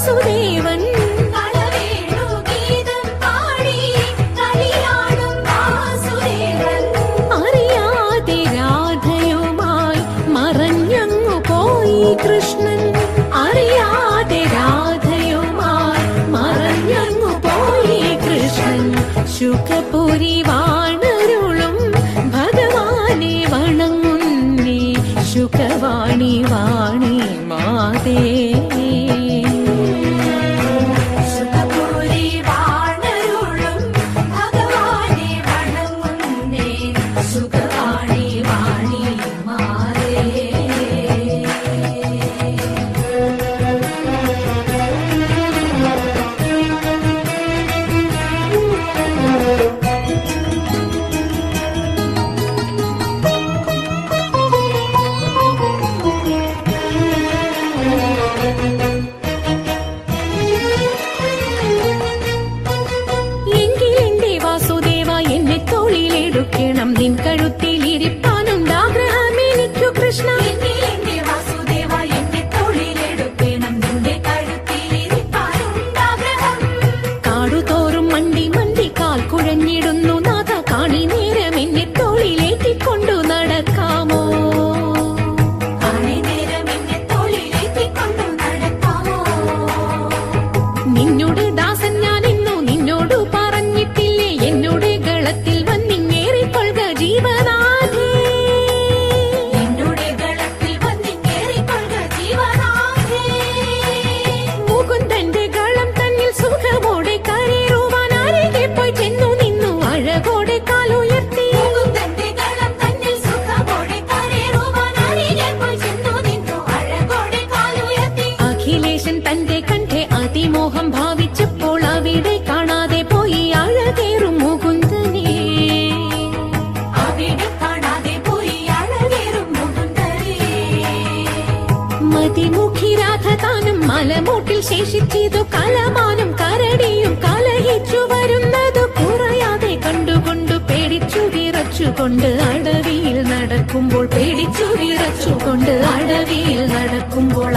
വാസുദേവൻ അറിയാതെ രാധയുമായി മറഞ്ഞങ്ങു പോയി കൃഷ്ണൻ. അറിയാതെ രാധയുമായി മറഞ്ഞങ്ങു പോയി കൃഷ്ണൻ. ശുഖപുരി വാണരുളും ഭഗവാനെ വണങ്ങുന്നേ ശുഖവാണി വാണി മാതേ. നിൻ കഴുത്തിലിരിപ്പാനുണ്ടാഗ്രഹം എനിക്കു കൃഷ്ണ. കാടുതോറും മണ്ടി മണ്ടി കാൽ കുഴഞ്ഞിടുന്നു നാഥ. കാണി നേരം എന്നെ തോളിലേറ്റിക്കൊണ്ടു നടക്കാമോ? നിന്നോട് ദാസൻ ഞാൻ ഇന്നു നിന്നോട് പറഞ്ഞിട്ടില്ലേ എന്നോട് ഗളത്തിൽ വന്നിങ്ങേറിക്കൊള്ളുക ജീവനാഥേ. മുകുന്ദന്റെ ഗളം തന്നിൽ സുഖമോടെ കരേറുവാൻ അരികെ പോയി ചെന്നു നിന്നു അഴകോടെ കാലുയർത്തി. അഖിലേശൻ തന്റെ കണ്ഠെ അതിമോഹം ഭാവിച്ചപ്പോൾ അവിടെ കാണാതെ പോയി അഴകേറും മുകുന്ദനെ. മതിമുഖി രാധ താനും മലമൂട്ടിൽ ശേഷിച്ചതു കലമാനും കരടിയും കലഹിച്ചു വരുന്നതു കുറയാതെ കണ്ടുകൊണ്ടു പേടിച്ചു വിറച്ചുകൊണ്ട് അടവിയിൽ നടക്കുമ്പോൾ പേടിച്ചു വിറച്ചുകൊണ്ട് അടവിയിൽ നടക്കുമ്പോൾ